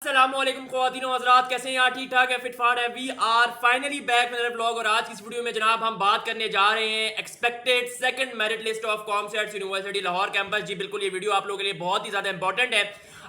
अस्सलामुअलैकुम ख्वातीन व हज़रात, कैसे हैं यार? ठीक ठाक है, फिट फाट है। We are finally back with another vlog. और आज की इस वीडियो में जनाब हम बात करने जा रहे हैं expected second merit list of COMSATS university Lahore campus. जी बिल्कुल, ये वीडियो आप लोगों के लिए बहुत ही ज़्यादा इंपॉर्टेंट है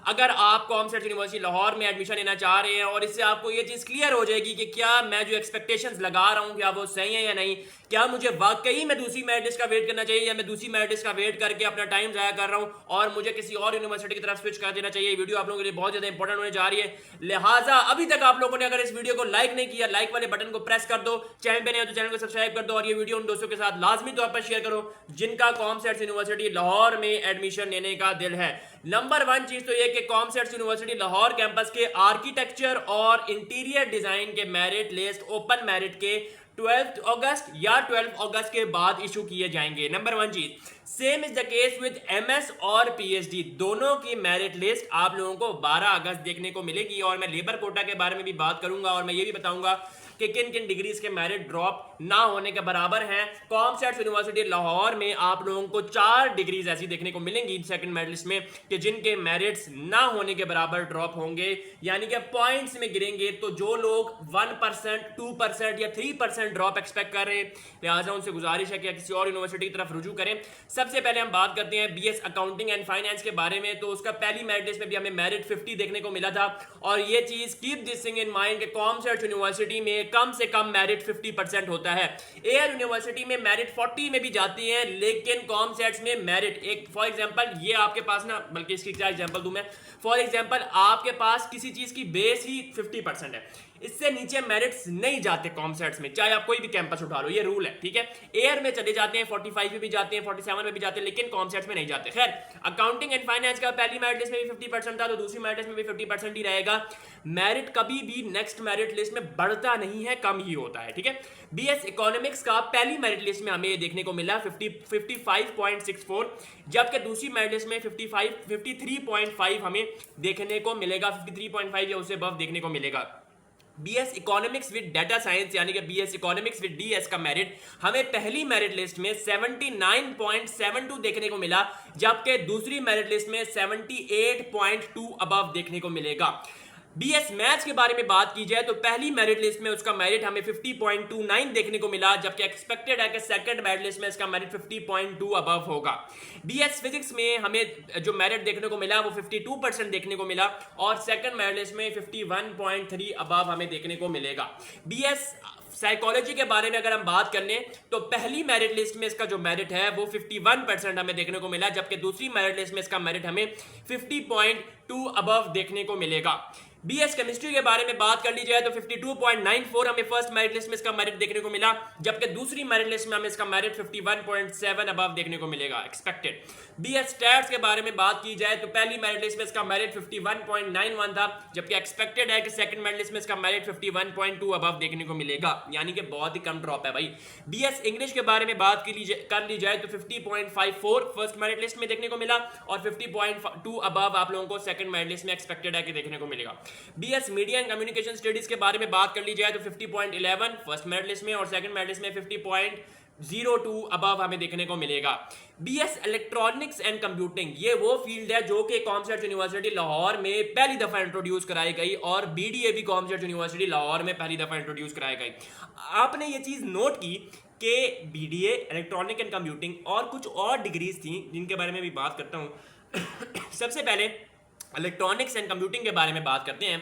अगर आप कॉमसेट्स यूनिवर्सिटी लाहौर में एडमिशन लेना चाह रहे हैं। और इससे आपको ये चीज़ क्लियर हो जाएगी कि क्या मैं जो एक्सपेक्टेशंस लगा रहा हूँ क्या वो सही है या नहीं। क्या मुझे वाकई में दूसरी मेरिट लिस्ट का वेट करना चाहिए या मैं दूसरी मेरिट लिस्ट का वेट करके अपना टाइम ज़ाया कर रहा हूँ और मुझे किसी और यूनिवर्सिटी की तरफ स्विच कर देना चाहिए। वीडियो आप लोगों के लिए बहुत ज़्यादा इंपॉर्टेंट होने जा रही है। लिहाजा अभी तक आप लोगों ने अगर इस वीडियो को लाइक नहीं किया, लाइक वाले बटन को प्रेस कर दो। चैनल पे नहीं हो तो चैनल को सब्सक्राइब कर दो और ये वीडियो उन दोस्तों के साथ लाजमी तौर पर शेयर करो जिनका कॉमसेट्स यूनिवर्सिटी लाहौर में एडमिशन लेने का दिल है। नंबर वन चीज तो ये कि कॉमसेट्स यूनिवर्सिटी लाहौर कैंपस के आर्किटेक्चर और इंटीरियर डिजाइन के मेरिट लिस्ट ओपन मेरिट के 12 अगस्त या 12 अगस्त के बाद इशू किए जाएंगे। नंबर वन चीज, same is the case with MS और पीएचडी, दोनों की मेरिट लिस्ट आप लोगों को 12 अगस्त देखने को मिलेगी। और मैं लेबर कोटा के बारे में भी बात करूंगा और मैं ये भी बताऊंगा कि किन किन डिग्रीज के मेरिट ड्रॉप ना होने के बराबर हैं। कॉमसेट्स यूनिवर्सिटी लाहौर में आप लोगों को 4 डिग्रीज ऐसी देखने को मिलेंगी सेकंड मेरिट लिस्ट में कि जिनके मेरिट्स ना होने के बराबर ड्रॉप होंगे, यानी कि पॉइंट्स में गिरेंगे। तो जो लोग 1%, 2% या 3% ड्रॉप एक्सपेक्ट कर रहे हैं, लिहाजा उनसे गुजारिश है कि किसी और यूनिवर्सिटी की तरफ रुजू करें। सबसे पहले हम बात करते हैं बीएस अकाउंटिंग एंड फाइनेंस के बारे में। तो उसका पहली मेरिट लिस्ट में भी हमें मेरिट 50 देखने को मिला था। और ये चीज keep this thing in mind कि कॉमसेट्स यूनिवर्सिटी में कम से कम मेरिट 50% होता है। एयर यूनिवर्सिटी में मेरिट 40 में भी जाती है, लेकिन कॉमसेट्स में मेरिट एक फॉर एग्जांपल ये आपके पास ना, बल्कि इसकी क्या एग्जांपल दूं मैं, फॉर एग्जांपल आपके पास किसी चीज की बेस ही 50% है, इससे नीचे मेरिट्स नहीं जाते कॉमसेट्स में, चाहे आप कोई भी कैंपस उठा लो, ये रूल है, ठीक है। एयर में चले जाते हैं, 45 में भी जाते हैं, 47 में भी जाते हैं, लेकिन कॉमसेट्स में नहीं जाते। खैर, अकाउंटिंग एंड फाइनेंस का पहली मेरिट लिस्ट में भी 50% था, तो दूसरी मेरिट लिस्ट में भी 50% ही रहेगा। मेरिट कभी भी नेक्स्ट मेरिट लिस्ट में बढ़ता नहीं है, कम ही होता है, ठीक है। बीएस इकोनॉमिक्स का पहली मेरिट लिस्ट में हमें ये देखने को मिला 55.64, जबकि दूसरी मेरिट लिस्ट में 53.5 हमें देखने को मिलेगा, 53.5 या उससे अबव देखने को मिलेगा। BS economics with data science यानी कि बीएस इकोनॉमिक्स विद डीएस का मेरिट हमें पहली मेरिट लिस्ट में 79.72 देखने को मिला, जबकि दूसरी मेरिट लिस्ट में 78.2 अबव देखने को मिलेगा। बीएस मैथ्स के बारे में बात की जाए तो पहली मेरिट लिस्ट में उसका मेरिट हमें 50.29 देखने को मिला, जबकि एक्सपेक्टेड है कि सेकंड मेरिट लिस्ट में इसका मेरिट 50.2 अबव होगा। बीएस फिजिक्स में हमें जो मेरिट देखने को मिला वो 52% देखने को मिला और सेकंड मेरिट लिस्ट में 51.3 अबव हमें देखने को मिलेगा। बीएस साइकोलॉजी के बारे में अगर हम बात कर लें तो पहली मेरिट लिस्ट में इसका जो मेरिट है वो 51% हमें देखने को मिला, जबकि दूसरी मेरिट लिस्ट में इसका मेरिट हमें 50.2 अबव देखने को मिलेगा। बीएस केमिस्ट्री के बारे में बात कर ली जाए तो 52.94 हमें फर्स्ट मेरिट लिस्ट में इसका मेरिट देखने को मिला, जबकि दूसरी मेरिट लिस्ट में हमें इसका मेरिट 51.7 अबव देखने को मिलेगा एक्सपेक्टेड। बीएस स्टैट्स के बारे में बात की जाए तो पहली मेरिट लिस्ट में इसका मेरिट 51.91 था, जबकि एक्सपेक्टेड है कि सेकंड मेरिट लिस्ट में इसका मेरिट 51.2 अबव देखने को मिलेगा, यानी कि बहुत ही कम ड्रॉप है भाई। बीएस इंग्लिश के बारे में बात कर ली जाए तो 50.54 फर्स्ट मेरिट लिस्ट में देखने को मिला और 50.2 अबव आप लोगों को सेकंड मेरिट लिस्ट में एक्सपेक्टेड है कि देखने को मिलेगा। BS media and communication studies के बारे में बात कर ली जाए तो 50.11 फर्स्ट मेरिट लिस्ट में और सेकंड मेरिट लिस्ट में 50.02 अबव हमें देखने को मिलेगा। बीएस इलेक्ट्रॉनिक्स एंड कंप्यूटिंग ये वो फील्ड है जो कि कॉमसेट्स यूनिवर्सिटी लाहौर में पहली दफा इंट्रोड्यूस कराई गई और बीडीए भी कॉमसेट्स यूनिवर्सिटी लाहौर में पहली दफा इंट्रोड्यूस कराई गई। आपने ये चीज नोट की कि बीडीए, इलेक्ट्रॉनिक एंड कंप्यूटिंग और कुछ और डिग्रीज थी जिनके बारे में भी बात करता हूं। सबसे पहले इलेक्ट्रॉनिक्स एंड कंप्यूटिंग के बारे में बात करते हैं।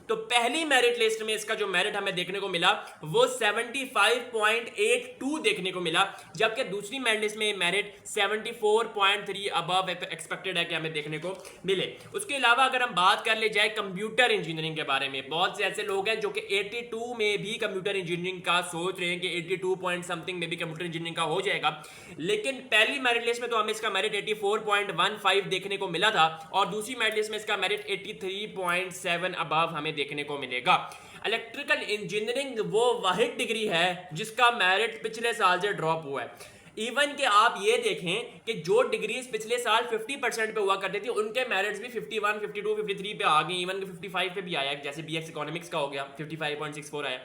तो पहली मेरिट लिस्ट में इसका जो मेरिट हमें देखने को मिला वो 75.82 देखने को मिला, जबकि दूसरी मेरिट लिस्ट में मेरिट 74.3 अबव एक्सपेक्टेड है कि हमें देखने को मिले। उसके अलावा अगर हम बात कर ले जाए कंप्यूटर इंजीनियरिंग के बारे में, बहुत से ऐसे लोग हैं जो कि 82 में भी कंप्यूटर इंजीनियरिंग का सोच रहे हैं कि 82 पॉइंट समथिंग में भी कंप्यूटर इंजीनियरिंग का हो जाएगा, लेकिन पहली मेरिट लिस्ट में तो हमें इसका मेरिट 84.15 देखने को मिला था और दूसरी मेरिट लिस्ट में इसका मेरिट 83.7 अबव हमें देखने को मिलेगा। इलेक्ट्रिकल इंजीनियरिंग वो वाहिद डिग्री है जिसका मेरिट पिछले साल से ड्रॉप हुआ है। इवन कि आप ये देखें कि जो डिग्रीज पिछले साल 50% पे हुआ करती थी उनके मेरिट्स भी 51, 52, 53 पे आ गए, इवन कि 55 पे भी आया, जैसे बीएस इकोनॉमिक्स का हो गया 55.64 आया।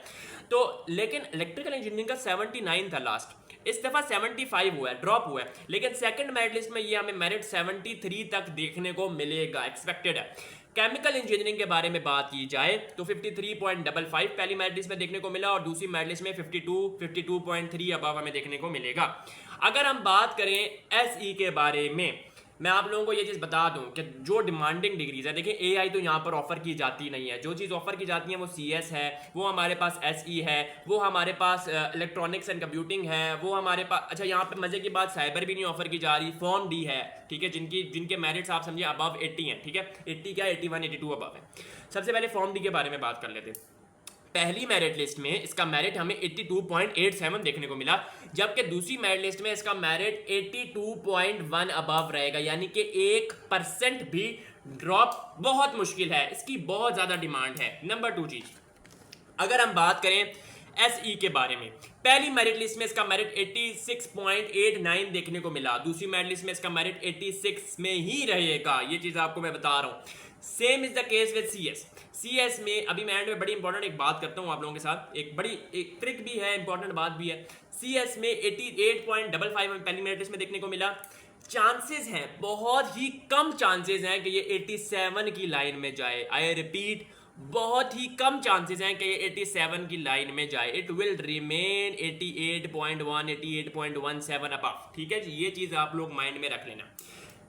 तो लेकिन इलेक्ट्रिकल इंजीनियरिंग का 79 था लास्ट, इस दफा 75 हुआ है, ड्रॉप हुआ है, लेकिन सेकंड मेरिट लिस्ट में ये हमें मेरिट 73 तक देखने को मिलेगा, एक्सपेक्टेड है। केमिकल इंजीनियरिंग के बारे में बात की जाए तो 53.55 पहली मेरिट लिस्ट में देखने को मिला और दूसरी मेरिट लिस्ट में 52.3 अबव हमें देखने को मिलेगा। अगर हम बात करें एसई के बारे में, मैं आप लोगों को ये चीज़ बता दूं कि जो डिमांडिंग डिग्रीज है, देखिए एआई तो यहाँ पर ऑफर की जाती नहीं है, जो चीज़ ऑफर की जाती है वो सीएस है, वो हमारे पास एसई है, वो हमारे पास इलेक्ट्रॉनिक्स एंड कंप्यूटिंग है, वो हमारे पास, अच्छा यहाँ पे मजे की बात साइबर भी नहीं ऑफर की जा रही, फॉर्म डी है, ठीक है, जिनके मेरिट्स आप समझिए अबव 80 हैं, ठीक है, 80 क्या 81 82 अबव है। सबसे पहले फॉर्म डी के बारे में बात कर लेते हैं। पहली मेरिट लिस्ट में इसका मेरिट हमें 82.87 देखने को मिला, जबकि दूसरी मेरिट लिस्ट में इसका मेरिट 82.1 अबव रहेगा, यानी कि 1% भी ड्रॉप बहुत मुश्किल है, इसकी बहुत ज़्यादा डिमांड है। नंबर 2 चीज़, अगर हम बात करें एसई के बारे में, पहली मेरिट लिस्ट में इसका मेरिट 86.89 देखने को मिला, दूसरी मेरिट लिस्ट में इसका मेरिट 86 में ही रहेगा, ये चीज़ आपको मैं बता रहा हूँ। Same is the case with CS में अभी मैं एंड में बड़ी इंपॉर्टेंट एक बात करता हूँ आप लोगों के साथ, एक ट्रिक भी है, इंपॉर्टेंट बात भी है। सीएस में 88.55 हमें पहली मेरिट लिस्ट में देखने को मिला, चांसेस हैं, बहुत ही कम चांसेस हैं कि ये 87 की लाइन में जाए। आई रिपीट, बहुत ही कम चांसेस हैं कि ये 87 की लाइन में जाए। इट विल रिमेन 88.1 88.17 अबव, ठीक है जी, ये चीज़ आप लोग माइंड में रख लेना।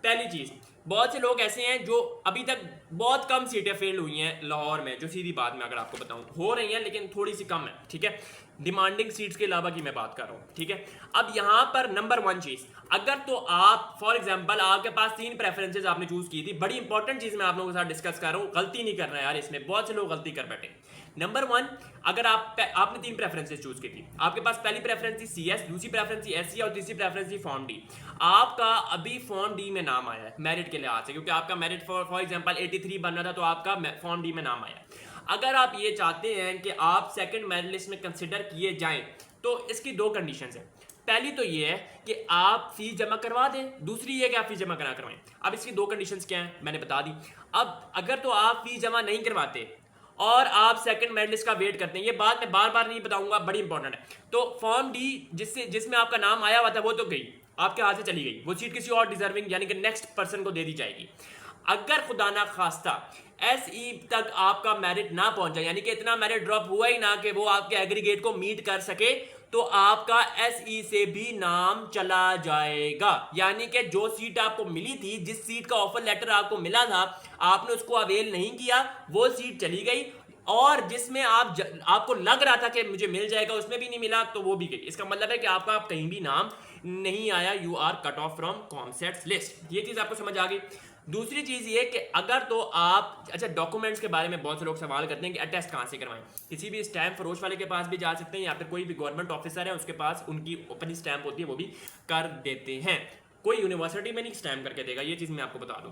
पहली चीज़, बहुत से लोग ऐसे हैं जो अभी तक बहुत कम सीटें फेल हुई हैं लाहौर में, जो सीधी बात में अगर आपको बताऊं हो रही हैं लेकिन थोड़ी सी कम है, ठीक है, डिमांडिंग सीट्स के अलावा की मैं बात कर रहा हूं, ठीक है। अब यहां पर नंबर 1 चीज, अगर तो आप फॉर एग्जांपल आपके पास 3 प्रेफरेंसेस आपने चूज की थी, बड़ी इंपॉर्टेंट चीज मैं आप लोगों के साथ डिस्कस कर रहा हूं, गलती नहीं करना यार, इसमें बहुत से लोग गलती कर बैठे। नंबर 1, अगर आपने 3 प्रेफरेंसेस चूज की थी, आपके पास पहली प्रेफरेंस थी सीएस, दूसरी प्रेफरेंस थी एससी और तीसरी प्रेफरेंस थी फॉर्म डी। आपका अभी फॉर्म डी में नाम आया है मेरिट के लिहाज से, क्योंकि आपका मेरिट फॉर एग्जांपल 83 बनना था, तो आपका फॉर्म डी में नाम आया। अगर आप ये चाहते हैं कि आप सेकंड मेरिट लिस्ट में कंसिडर किए जाएं, तो इसकी 2 कंडीशंस हैं। पहली तो ये है कि आप फीस जमा करवा दें, दूसरी ये कि आप फीस जमा करा करवाएं। अब इसकी 2 कंडीशंस क्या हैं मैंने बता दी। अब अगर तो आप फीस जमा नहीं करवाते और आप सेकंड मेरिट लिस्ट का वेट करते हैं, ये बात मैं बार बार नहीं बताऊंगा, बड़ी इंपॉर्टेंट है, तो फॉर्म डी जिसमें आपका नाम आया हुआ था वो तो गई, आपके हाथ से चली गई, वो सीट किसी और डिजर्विंग यानी कि नेक्स्ट पर्सन को दे दी जाएगी। अगर खुदा ना खास्ता एसई तक आपका मेरिट ना पहुंचा, यानी कि इतना मेरिट ड्रॉप हुआ ही ना कि वो आपके एग्रीगेट को मीट कर सके, तो आपका एसई से भी नाम चला जाएगा। यानी कि जो सीट आपको मिली थी, जिस सीट का ऑफर लेटर आपको मिला था, आपने उसको अवेल नहीं किया, वो सीट चली गई, और जिसमें आपको लग रहा था कि मुझे मिल जाएगा, उसमें भी नहीं मिला, तो वो भी गई। इसका मतलब है कि आपका कहीं भी नाम नहीं आया, you are cut off from COMSATS list. ये चीज़ आपको समझ आ गई। दूसरी चीज़ ये कि अगर तो आप, अच्छा डॉक्यूमेंट्स के बारे में बहुत से लोग सवाल करते हैं कि अटेस्ट कहाँ से करवाएं। किसी भी स्टैम्प फरोश वाले के पास भी जा सकते हैं, या फिर कोई भी गवर्नमेंट ऑफिसर है उसके पास उनकी अपनी स्टैम्प होती है, वो भी कर देते हैं। कोई यूनिवर्सिटी में नहीं स्टैम्प करके देगा, ये चीज़ मैं आपको बता दूं।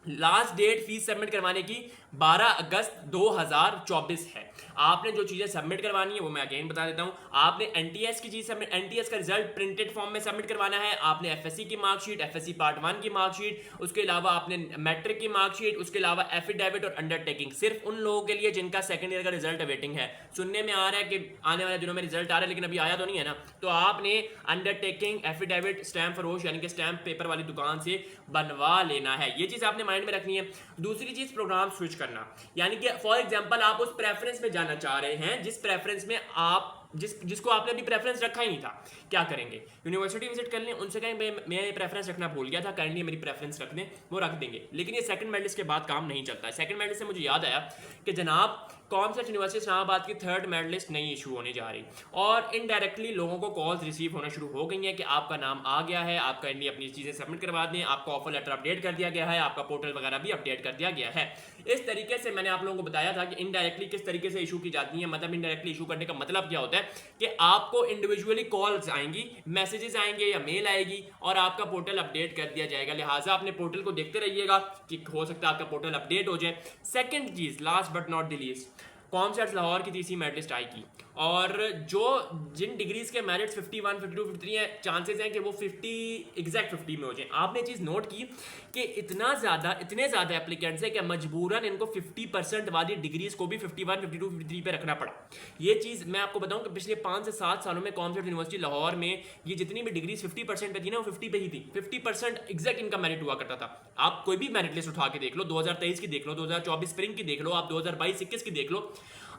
लास्ट डेट फीस सबमिट करवाने की 12 अगस्त 2024 है। आपने जो चीज़ें सबमिट करवानी है वो मैं अगेन बता देता हूँ। आपने एनटीएस की चीज़ सबमिट, एनटीएस का रिजल्ट प्रिंटेड फॉर्म में सबमिट करवाना है। आपने एफएससी की मार्कशीट, एफएससी पार्ट 1 की मार्कशीट, उसके अलावा आपने मैट्रिक की मार्कशीट, उसके अलावा एफिडेविट और अंडरटेकिंग, सिर्फ उन लोगों के लिए जिनका सेकंड ईयर का रिजल्ट वेटिंग है। सुनने में आ रहा है कि आने वाले दिनों में रिजल्ट आ रहा है, लेकिन अभी आया तो नहीं है ना, तो आपने अंडरटेकिंग, एफिडेविट, स्टैम्प फरोश यानी कि स्टैम्प पेपर वाली दुकान से बनवा लेना है। ये चीज़ आपने माइंड में रखनी है। दूसरी चीज प्रोग्राम स्विच करना, यानी कि फॉर एग्जांपल आप उस प्रेफरेंस में जाना चाह रहे हैं जिस प्रेफरेंस में आप जिसको आपने अभी प्रेफरेंस रखा ही नहीं था। क्या करेंगे, यूनिवर्सिटी विजिट कर लें, उनसे कहें मैं ये प्रेफरेंस रखना भूल गया था, काइंडली मेरी प्रेफरेंस रख दें, वो रख देंगे। लेकिन ये सेकंड मेरिट लिस्ट के बाद काम नहीं चलता है। सेकंड मेरिट लिस्ट से मुझे याद आया कि जनाब कॉमसेट यूनिवर्सिटी इस्लामाबाद की थर्ड मेरिट लिस्ट नहीं इशू होने जा रही, और इनडायरेक्टली लोगों को कॉल्स रिसीव होना शुरू हो गई हैं कि आपका नाम आ गया है, आप काइंडली अपनी चीज़ें सबमिट करवा दें, आपका ऑफर लेटर अपडेट कर दिया गया है, आपका पोर्टल वगैरह भी अपडेट कर दिया गया है। इस तरीके से मैंने आप लोगों को बताया था कि इनडायरेक्टली किस तरीके से इशू की जाती है। मतलब इनडायरेक्टली इशू करने का मतलब क्या होता है कि आपको इंडिविजुअली कॉल्स आएंगी, मैसेजेस आएंगे या मेल आएगी, और आपका पोर्टल अपडेट कर दिया जाएगा। लिहाजा अपने पोर्टल को देखते रहिएगा कि हो सकता है आपका पोर्टल अपडेट हो जाए। Second cheese, last but not the least, COMSATS Lahore की तीसरी मेरिट लिस्ट आएगी, और जो जिन डिग्रीज के मेरिट्स 51, 52, 53 हैं, चांसेस हैं कि वो 50 एग्जैक्ट 50 में हो जाए। आपने चीज़ नोट की कि इतने ज़्यादा एप्लीकेंट्स हैं कि मजबूरन इनको 50% वाली डिग्रीज को भी 51, 52, 53 पे रखना पड़ा। ये चीज़ मैं आपको बताऊं कि पिछले 5 से 7 सालों में कॉमर्स यूनिवर्सिटी लाहौर में ये जितनी भी डिग्रीज 50% पे थी ना, वो 50 पे ही थी। 50% एग्जैक्ट इनका मेरिट हुआ करता था। आप कोई भी मेरिट लिस्ट उठा के देख लो, 2023 की देख लो, 2024 स्प्रिंग की देख लो, आप 2022-21 की देख लो,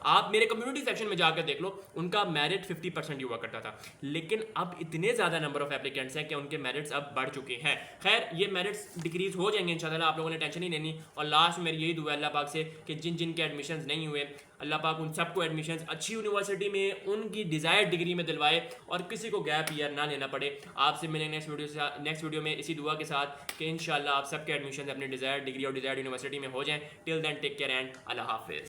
आप मेरे कम्युनिटी सेक्शन में जाकर देख लो, उनका मेरिट 50% हुआ करता था। लेकिन अब इतने ज़्यादा नंबर ऑफ एप्लीकेंट्स हैं कि उनके मेरिट्स अब बढ़ चुके हैं। खैर, ये मेरिट्स डिक्रीज हो जाएंगे इंशाल्लाह, आप लोगों ने टेंशन नहीं लेनी। और लास्ट में मेरी यही दुआ है अल्लाह पाक से कि जिन जिन के एडमिशन्स नहीं हुए, अल्लाह पाक उन सबको एडमिशन्स अच्छी यूनिवर्सिटी में उनकी डिज़ायर्ड डिग्री में दिलवाए और किसी को गैप ईयर ना लेना पड़े। आपसे मिलेंगे नेक्स्ट वीडियो में इसी दुआ के साथ कि इंशाल्लाह आप सबके एडमिशन अपनी डिज़ायर्ड डिग्री और डिज़ायर्ड यूनिवर्सिटी में हो जाएं। Till then take care and अल्लाह हाफिज़।